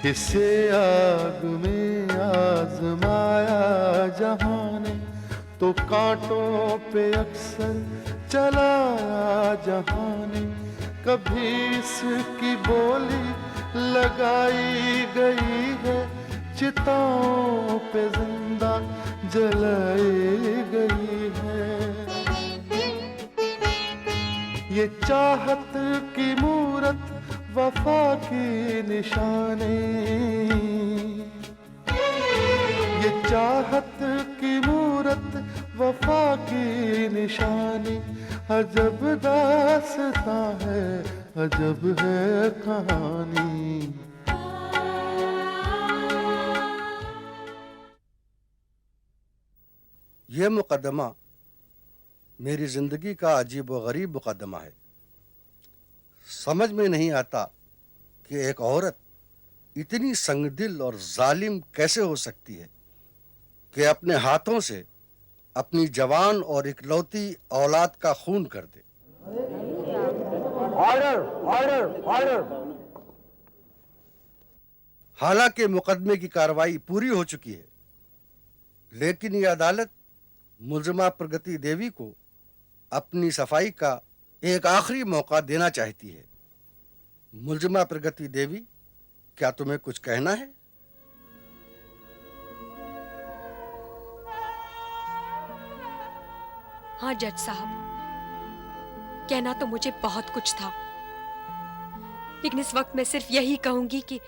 इसे आग में आजमाया जहां ने, तो कांटों पे अक्सर चलाया जहां ने। कभी इसकी बोली लगाई गई है, चिताओं पे जिंदा जलाई गई है। ये चाहत की मूरत वफा की निशानी, ये चाहत की मूरत वफा की निशानी। अजब दास्तां है, अजब है कहानी। ये मुकदमा मेरी जिंदगी का अजीब व गरीब मुकदमा है। समझ में नहीं आता कि एक औरत इतनी संगदिल और जालिम कैसे हो सकती है कि अपने हाथों से अपनी जवान और इकलौती औलाद का खून कर दे। Order order order. हालांकि मुकदमे की कार्रवाई पूरी हो चुकी है, लेकिन यह अदालत मुलजिमा प्रगति देवी को अपनी सफाई का एक आखिरी मौका देना चाहती है। मुलजिमा प्रगति देवी, क्या तुम्हें कुछ कहना है? हाँ जज साहब, कहना तो मुझे बहुत कुछ था, लेकिन इस वक्त मैं सिर्फ यही कहूंगी कि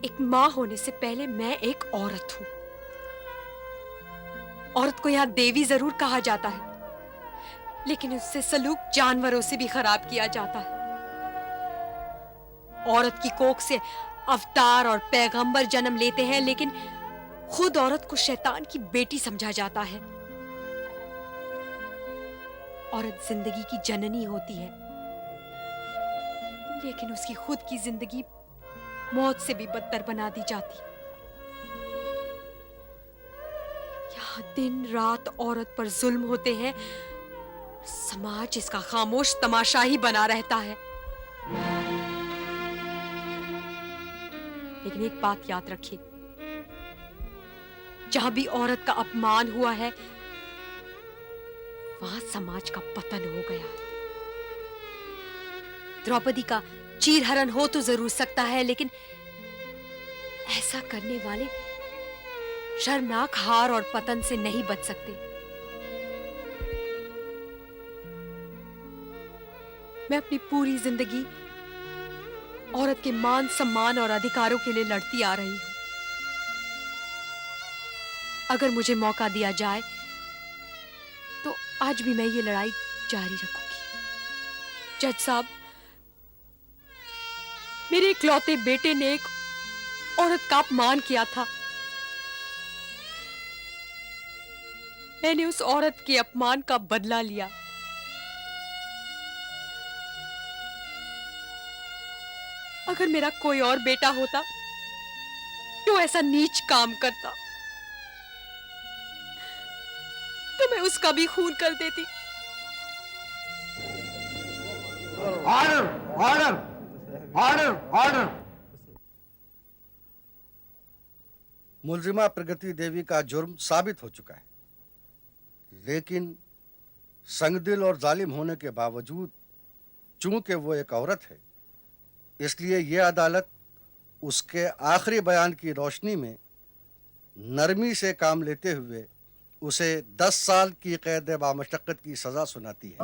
एक मां होने से पहले मैं एक औरत हूं। औरत को यहां देवी जरूर कहा जाता है, लेकिन उससे सलूक जानवरों से भी खराब किया जाता है। औरत की कोख से अवतार और पैगंबर जन्म लेते हैं, लेकिन खुद औरत को शैतान की बेटी समझा जाता है। औरत जिंदगी की जननी होती है, लेकिन उसकी खुद की जिंदगी मौत से भी बदतर बना दी जाती। यहां दिन रात औरत पर जुल्म होते हैं, समाज इसका खामोश तमाशा ही बना रहता है। लेकिन एक बात याद रखिए, जहां भी औरत का अपमान हुआ है, वहां समाज का पतन हो गया है। द्रौपदी का चीरहरण हो तो जरूर सकता है, लेकिन ऐसा करने वाले शर्मनाक हार और पतन से नहीं बच सकते। मैं अपनी पूरी जिंदगी औरत के मान सम्मान और अधिकारों के लिए लड़ती आ रही हूं। अगर मुझे मौका दिया जाए तो आज भी मैं ये लड़ाई जारी रखूंगी। जज साहब, मेरे इकलौते बेटे ने एक औरत का अपमान किया था। मैंने उस औरत के अपमान का बदला लिया। अगर मेरा कोई और बेटा होता जो ऐसा नीच काम करता, तो मैं उसका भी खून कर देती। Order order order order. मुलजिमा प्रगति देवी का जुर्म साबित हो चुका है, लेकिन संगदिल और जालिम होने के बावजूद चूंकि वो एक औरत है, इसलिए यह अदालत उसके आखिरी बयान की रोशनी में नरमी से काम लेते हुए उसे 10 साल की कैद बामशक्कत की सजा सुनाती है।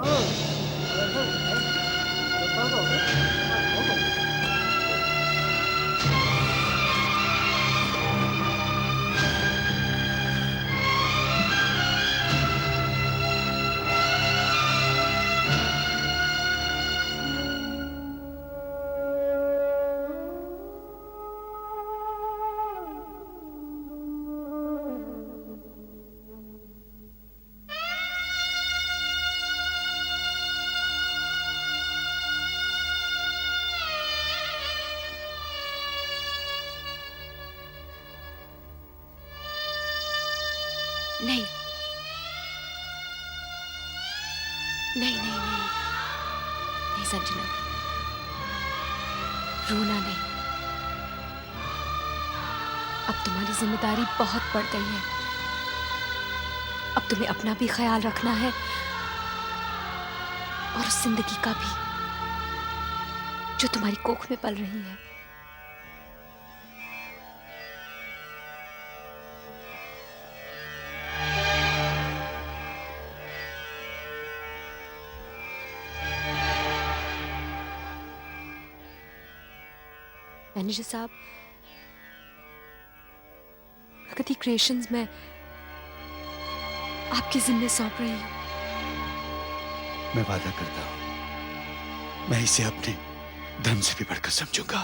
नहीं नहीं नहीं नहीं नहीं संजना, रोना नहीं। अब तुम्हारी जिम्मेदारी बहुत बढ़ गई है। अब तुम्हें अपना भी ख्याल रखना है और उस जिंदगी का भी जो तुम्हारी कोख में पल रही है। मैनेजर साहब, प्रगति क्रिएशंस में आपकी जिम्मे सौंप रही हूं। मैं वादा करता हूं, मैं इसे अपने धर्म से भी बढ़कर समझूंगा।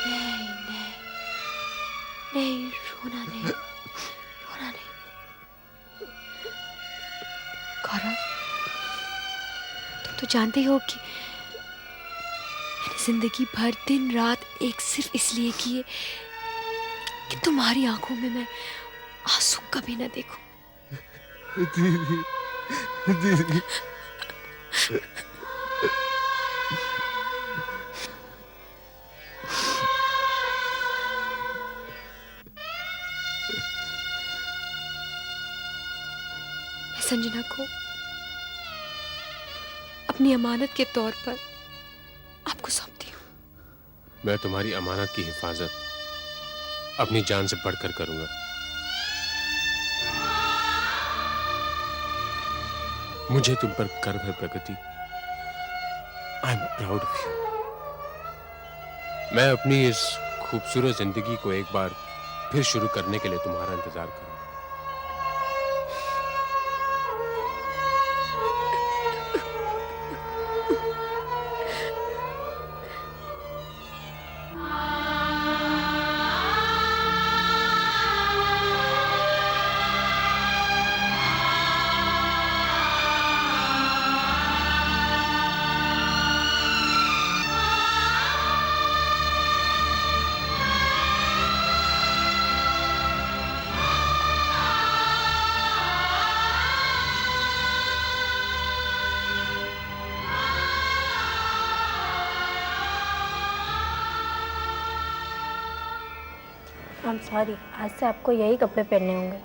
नहीं नहीं नहीं, रोना नहीं, रोना नहीं। गौरव, तुम तो जानते हो कि मैंने जिंदगी भर दिन रात एक सिर्फ इसलिए किए कि तुम्हारी आंखों में मैं आंसू कभी ना देखूं। दीदी, दीदी, मैं संजना को अपनी अमानत के तौर पर आपको सौंपती हूँ। मैं तुम्हारी अमानत की हिफाजत अपनी जान से बढ़कर करूंगा। मुझे तुम पर गर्व है Pragati. I am proud of you. मैं अपनी इस खूबसूरत जिंदगी को एक बार फिर शुरू करने के लिए तुम्हारा इंतजार करूंगा। I'm sorry, आज से आपको यही कपड़े पहनने होंगे।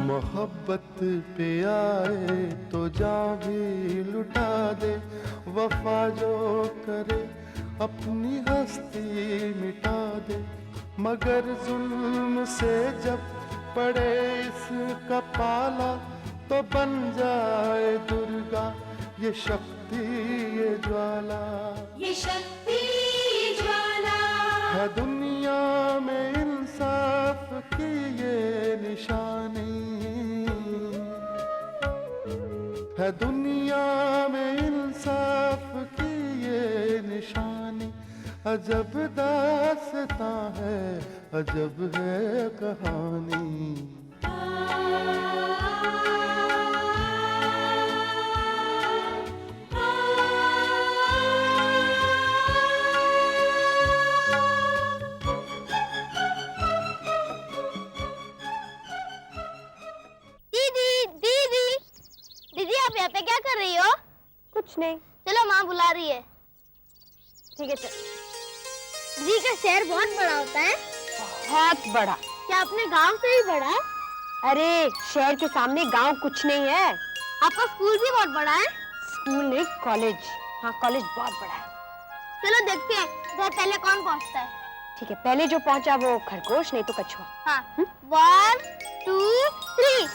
मोहब्बत पे आए तो जान भी लुटा दे, वफा जो करे अपनी हस्ती मिटा दे। मगर जुल्म से जब पड़े इसका पाला तो बन जाए दुर्गा ये शक्ति ये ज्वाला। ये शक्ति ज्वाला है दुनिया में इंसाफ की ये निशानी, है दुनिया में इंसाफ की ये निशानी। अजब दास्तां है, अजब है कहानी। दीदी, आप यहाँ पे क्या कर रही हो? कुछ नहीं। चलो, माँ बुला रही है। ठीक है, चल। दीदी का शहर बहुत बड़ा होता है। बहुत बड़ा। क्या अपने गांव से ही बड़ा है? अरे शहर के सामने गांव कुछ नहीं है। आपका स्कूल भी बहुत बड़ा है। स्कूल नहीं, कॉलेज। हाँ, कॉलेज बहुत बड़ा है। चलो देखते हैं घर पहले कौन पहुँचता है। ठीक है, पहले जो पहुंचा वो खरगोश, नहीं तो कछुआ। हाँ, 1 2 3।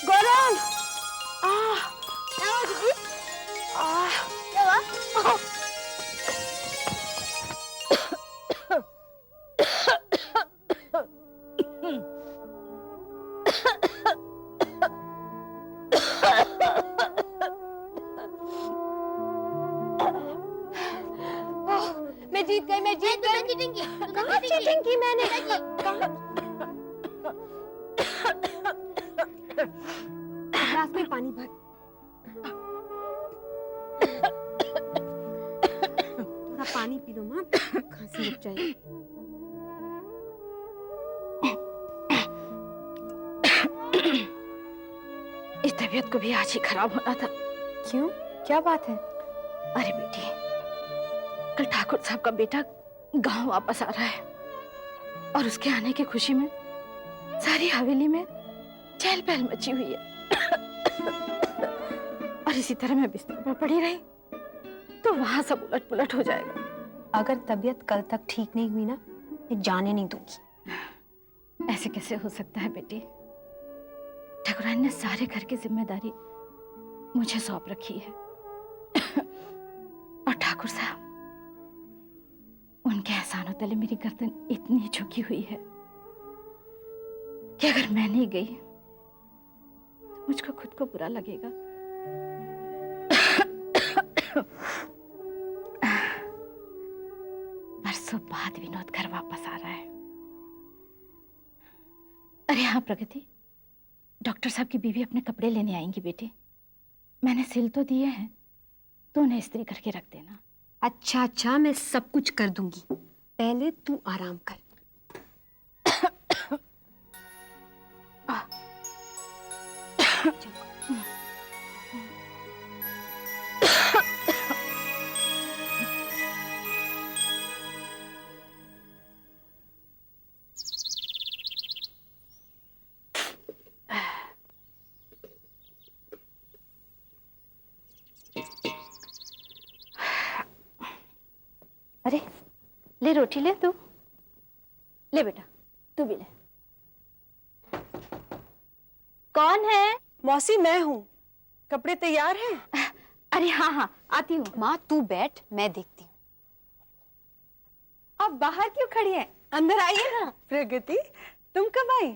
गौरव, क्या हुआ दीदी? क्या हुआ? कहीं मैं जीत तूने गई। चीटिंग की, तूने कहाँ चीटिंग की मैंने? ग्लास में पानी भर। थोड़ा पानी पी लो माँ, खांसी रुक जाएगी। इस तबीयत को भी आज ही खराब होना था। क्यों, क्या बात है? अरे बेटी, कल ठाकुर साहब का बेटा गांव वापस आ रहा है और उसके आने की खुशी में सारी हवेली में चहल पहल मची हुई है। और इसी तरह मैं बिस्तर पर पड़ी रही तो वहां सब उलट पुलट हो जाएगा। अगर तबीयत कल तक ठीक नहीं हुई ना, मैं जाने नहीं दूंगी। ऐसे कैसे हो सकता है बेटी? ठाकुरान ने सारे घर की जिम्मेदारी मुझे सौंप रखी है और ठाकुर साहब, उनके एहसानों तले मेरी गर्दन इतनी झुकी हुई है कि अगर मैं नहीं गई तो मुझको खुद को बुरा लगेगा। बरसों बाद विनोद घर वापस आ रहा है। अरे हाँ प्रगति, डॉक्टर साहब की बीवी अपने कपड़े लेने आएंगी बेटी। मैंने सिल तो दिए हैं, तो उन्हें इस्त्री करके रख देना। अच्छा अच्छा, मैं सब कुछ कर दूंगी, पहले तू आराम कर। अरे ले रोटी ले, तू ले बेटा, तू भी ले। कौन है? मौसी मैं हूँ। कपड़े तैयार हैं? अरे हाँ हाँ, आती हूँ। माँ तू बैठ, मैं देखती हूँ। आप बाहर क्यों खड़ी हैं? अंदर आइए ना। प्रगति, तुम कब आई?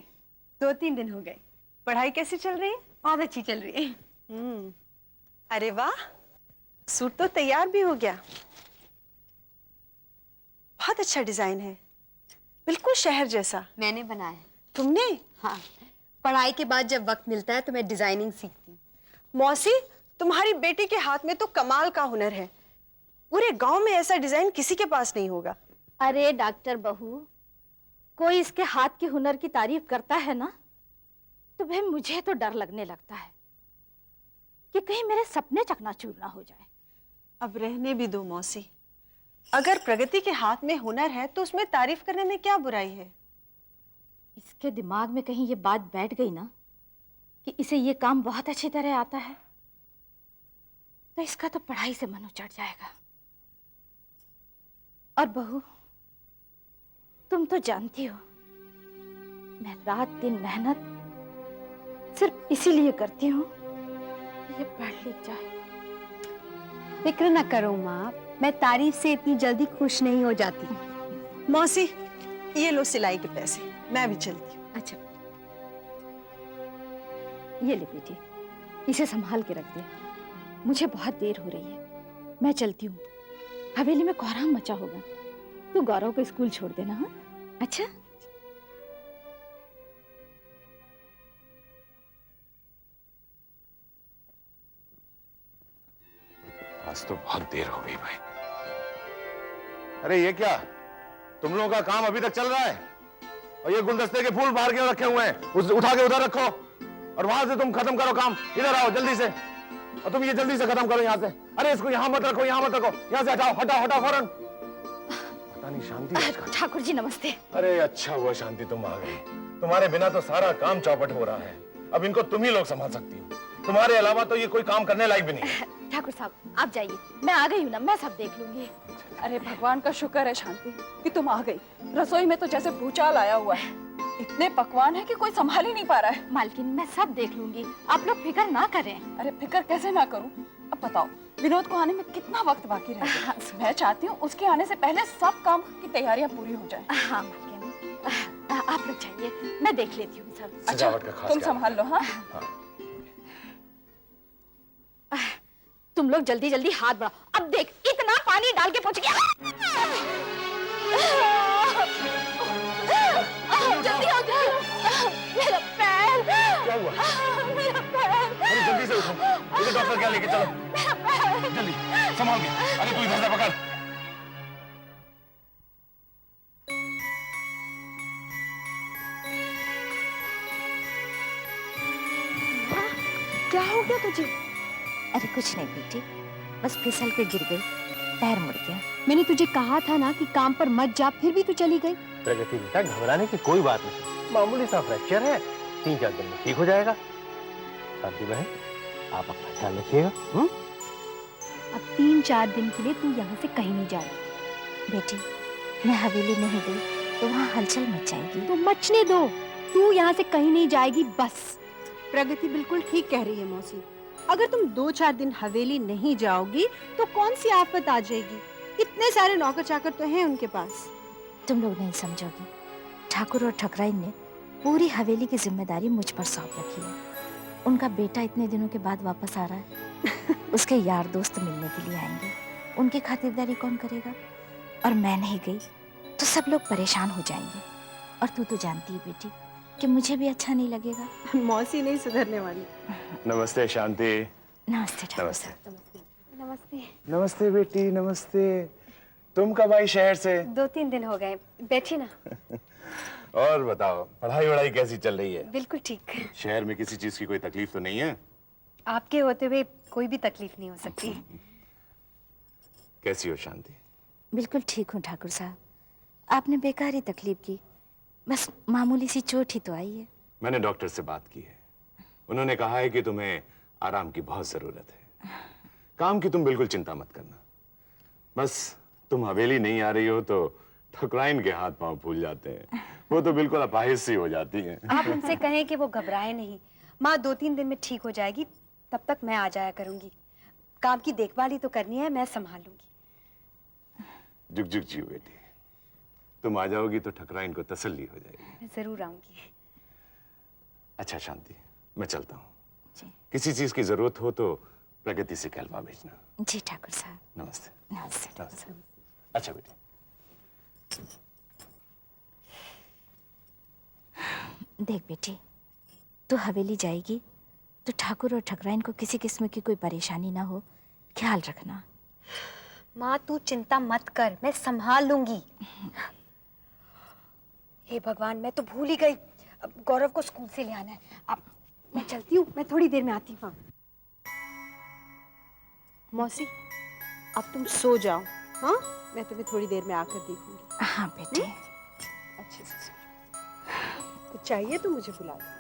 2-3 दिन हो गए। पढ़ाई कैसी चल रही है? बहुत अच्छी चल रही है। अरे वाह, सूट तो तैयार भी हो गया। बहुत अच्छा डिजाइन है, बिल्कुल शहर जैसा। मैंने बनाया है। तुमने? हाँ, पढ़ाई के बाद जब वक्त मिलता है तो मैं डिजाइनिंग सीखती हूँ। मौसी, तुम्हारी बेटी के हाथ में तो कमाल का हुनर है। पूरे गांव में ऐसा डिजाइन किसी के पास नहीं होगा। अरे डॉक्टर बहू, कोई इसके हाथ के हुनर की तारीफ करता है ना, तो भाई मुझे तो डर लगने लगता है कि कहीं मेरे सपने चकनाचूर ना हो जाए। अब रहने भी दो मौसी। अगर प्रगति के हाथ में हुनर है तो उसमें तारीफ करने में क्या बुराई है? इसके दिमाग में कहीं ये बात बैठ गई ना कि इसे ये काम बहुत अच्छी तरह आता है, तो इसका तो पढ़ाई से मन उचट जाएगा। और बहू, तुम तो जानती हो मैं रात दिन मेहनत सिर्फ इसीलिए करती हूँ कि ये पढ़ लिख जाए। फिक्र न करो माँ, मैं तारीफ से इतनी जल्दी खुश नहीं हो जाती। मौसी, ये लो सिलाई के पैसे, मैं भी चलती हूँ। अच्छा, ये ले बेटी, इसे संभाल के रख दे। मुझे बहुत देर हो रही है, मैं चलती हूँ। हवेली में कोहराम मचा होगा, तू गौरव को स्कूल छोड़ देना। हाँ अच्छा। आज तो बहुत देर हो गई भाई। अरे ये क्या, तुम लोगों का काम अभी तक चल रहा है? और ये गुलदस्ते के फूल बाहर क्यों रखे हुए हैं? उठा के उधर रखो और वहां से तुम खत्म करो काम। इधर आओ जल्दी से, और तुम ये जल्दी से खत्म करो यहाँ से। अरे इसको यहाँ मत रखो, यहाँ मत रखो, यहाँ से हटाओ हटाओ हटाओ फौरन। पता नहीं शांति। ठाकुर जी नमस्ते। अरे अच्छा हुआ शांति तुम आ गई, तुम्हारे बिना तो सारा काम चौपट हो रहा है। अब इनको तुम ही लोग संभाल सकती हो, तुम्हारे अलावा तो ये कोई काम करने लायक भी नहीं है। ठाकुर साहब आप जाइए, मैं आ गई हूँ ना, मैं सब देख लूंगी। अरे भगवान का शुक्र है शांति कि तुम आ गई। रसोई में तो जैसे भूचाल आया हुआ है, इतने पकवान है कि कोई संभाल ही नहीं पा रहा है। मालकिन मैं सब देख लूंगी, आप लोग फिक्र ना करें। अरे फिक्र कैसे ना करूं? अब बताओ विनोद को आने में कितना वक्त बाकी रह गया? मैं चाहती हूँ उसके आने से पहले सब काम की तैयारियां पूरी हो जाए। हाँ मालकिन, आप लोग जाइए, मैं देख लेती हूँ सब। अच्छा तुम संभाल लो। हाँ तुम लोग जल्दी जल्दी हाथ बढ़ाओ। अब देख, इतना पानी डाल के पहुंच गया। जल्दी आओ, जल्दी आओ। मेरा पैर, क्या हुआ? मेरा पैर, अरे जल्दी से उठो, इसे डॉक्टर क्या लेके चलो। मेरा पैर। जल्दी संभाल के। अरे तू इधर से पकड़। क्या हो गया तुझे? अरे कुछ नहीं बेटी, बस फिसल के गिर गई, पैर मुड़ गया। मैंने तुझे कहा था ना कि काम पर मत जा, फिर भी तू चली गई। प्रगति बेटा, घबराने की कोई बात नहीं, मामूली सा फ्रैक्चर है, 3-4 दिन में ठीक हो जाएगा। शांति बहन, आप अपना ख्याल रखिएगा। अब 3-4 दिन के लिए तू यहाँ से कहीं नहीं जाएगी। बेटी, मैं हवेली नहीं गई तो वहाँ हलचल मच जाएगी। तो मचने दो, तू यहाँ से कहीं नहीं जाएगी बस। प्रगति बिल्कुल ठीक कह रही है मौसी। अगर तुम 2-4 दिन हवेली नहीं जाओगी तो कौन सी आफत आ जाएगी। इतने सारे नौकर चाकर तो हैं उनके पास। तुम लोग नहीं समझोगे, ठाकुर और ठकराइन ने पूरी हवेली की जिम्मेदारी मुझ पर सौंप रखी है। उनका बेटा इतने दिनों के बाद वापस आ रहा है। उसके यार दोस्त मिलने के लिए आएंगे, उनकी खातिरदारी कौन करेगा? और मैं नहीं गई तो सब लोग परेशान हो जाएंगे। और तू तो जानती है बेटी कि मुझे भी अच्छा नहीं लगेगा। मौसी नहीं सुधरने वाली। नमस्ते शांति। नमस्ते ठाकुर नमस्ते। साहब। नमस्ते। नमस्ते बेटी, नमस्ते। तुम कब आई शहर से? 2-3 दिन हो गए। बैठिए ना। और बताओ, पढ़ाई वढ़ाई कैसी चल रही है? बिल्कुल ठीक। शहर में किसी चीज की कोई तकलीफ तो नहीं है? आपके होते हुए कोई भी तकलीफ नहीं हो सकती। कैसी हो शांति? बिल्कुल ठीक हूँ ठाकुर साहब। आपने बेकार ही तकलीफ की, बस मामूली सी चोट ही तो आई है। मैंने डॉक्टर से बात की है, उन्होंने कहा है कि तुम्हें आराम की बहुत जरूरत है। काम की तुम बिल्कुल चिंता मत करना, बस तुम हवेली नहीं आ रही हो तो ठकुराइन के हाथ पांव फूल जाते हैं, वो तो बिल्कुल अपाहिज सी हो जाती हैं। आप उनसे कहें कि वो घबराए नहीं। माँ 2-3 दिन में ठीक हो जाएगी, तब तक मैं आ जाया करूंगी। काम की देखभाल ही तो करनी है, मैं संभाल लूंगी। जुग जुग जी बेटी, तुम आ जाओगी तो ठकुराइन को तसल्ली हो जाएगी। मैं जरूर आऊंगी। अच्छा शांति, मैं चलता हूँ। जी किसी चीज की जरूरत हो तो प्रगति से कहलवा भेजना। जी ठाकुर साहब। नमस्ते। नमस्ते ठाकुर नमस्ते। साहब। अच्छा बेटी। देख बेटी, तू हवेली जाएगी तो ठाकुर और ठकराइन को किसी किस्म की कोई परेशानी ना हो, ख्याल रखना। माँ तू चिंता मत कर, मैं संभाल लूंगी। हे भगवान, मैं तो भूल ही गई। अब गौरव को स्कूल से ले आना है। अब मैं चलती हूँ, मैं थोड़ी देर में आती हूँ। मौसी, अब तुम सो जाओ। हाँ, मैं तुम्हें थोड़ी देर में आकर देखूंगी। हाँ बेटी। अच्छे से सो जाओ। कुछ चाहिए तो मुझे बुला लो।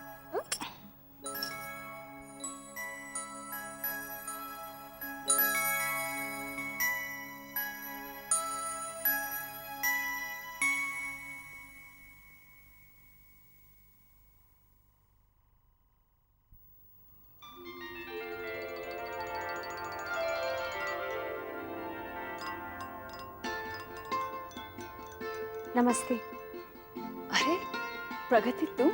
नमस्ते। अरे प्रगति, तुम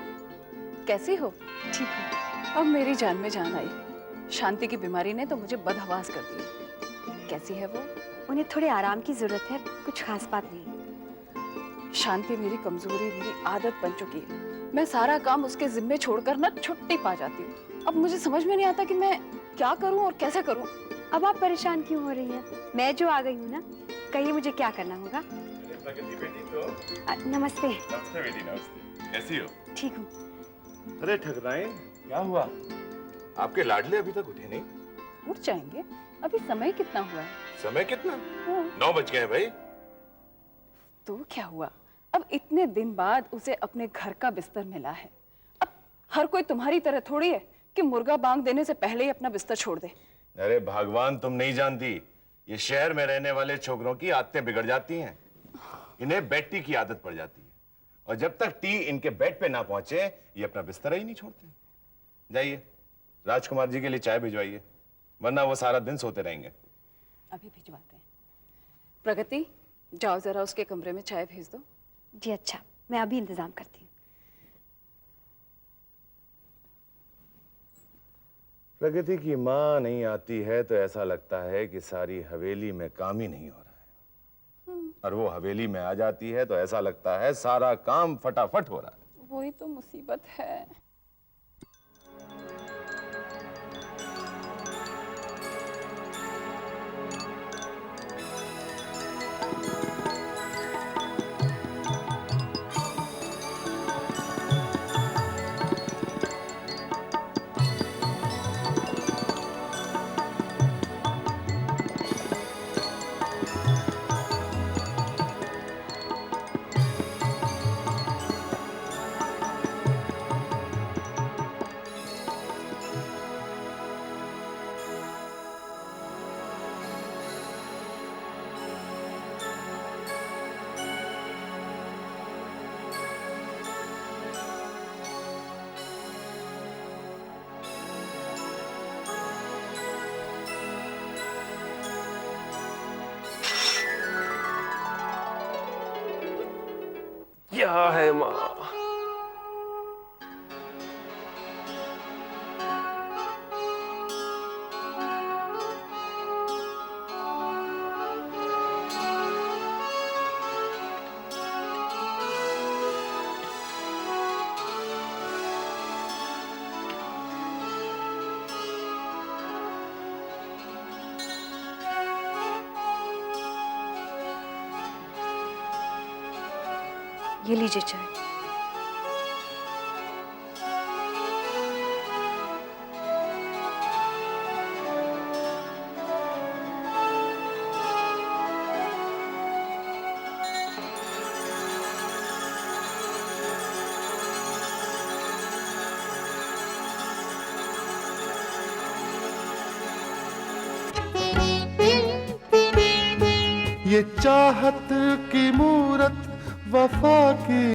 कैसी हो? ठीक है। अब मेरी जान में जान आई। शांति की बीमारी ने तो मुझे बदहवास कर दिया। कैसी है वो? उन्हें थोड़े आराम की जरूरत है, कुछ खास बात नहीं। शांति मेरी कमजोरी, मेरी आदत बन चुकी है। मैं सारा काम उसके जिम्मे छोड़कर ना छुट्टी पा जाती हूँ। अब मुझे समझ में नहीं आता कि मैं क्या करूँ और कैसे करूँ। अब आप परेशान क्यों हो रही हैं? मैं जो आ गई हूँ ना, कहिए मुझे क्या करना होगा। प्रगति बेटी तो नमस्ते। नमस्ते बेटी, नमस्ते। कैसी हो? ठीक हूँ। अरे ठकुराइन, क्या हुआ? आपके लाडले अभी तक उठे नहीं? उठ जाएंगे, अभी समय कितना हुआ है? समय कितना? हाँ। 9 बज गए हैं भाई। तो क्या हुआ? अब इतने दिन बाद उसे अपने घर का बिस्तर मिला है। अब हर कोई तुम्हारी तरह थोड़ी है कि मुर्गा बांग देने से पहले ही अपना बिस्तर छोड़ दे। अरे भगवान, तुम नहीं जानती, ये शहर में रहने वाले छोकरों की आदतें बिगड़ जाती हैं। इन्हें बेड टी की आदत पड़ जाती है, और जब तक टी इनके बेड पे ना पहुंचे ये अपना बिस्तर ही नहीं छोड़ते। जाइए राजकुमार जी के लिए चाय भिजवाइए, वरना वो सारा दिन सोते रहेंगे। अभी भिजवाते हैं। प्रगति, जाओ जरा उसके कमरे में चाय भेज दो। जी अच्छा, मैं अभी इंतजाम करती हूँ। प्रगति की माँ नहीं आती है तो ऐसा लगता है कि सारी हवेली में काम ही नहीं हो रहा है। और वो हवेली में आ जाती है तो ऐसा लगता है सारा काम फटाफट हो रहा है। वही तो मुसीबत है। क्या है माँ? ये लीजिए चाय। ये चाहत की मूरत वफा की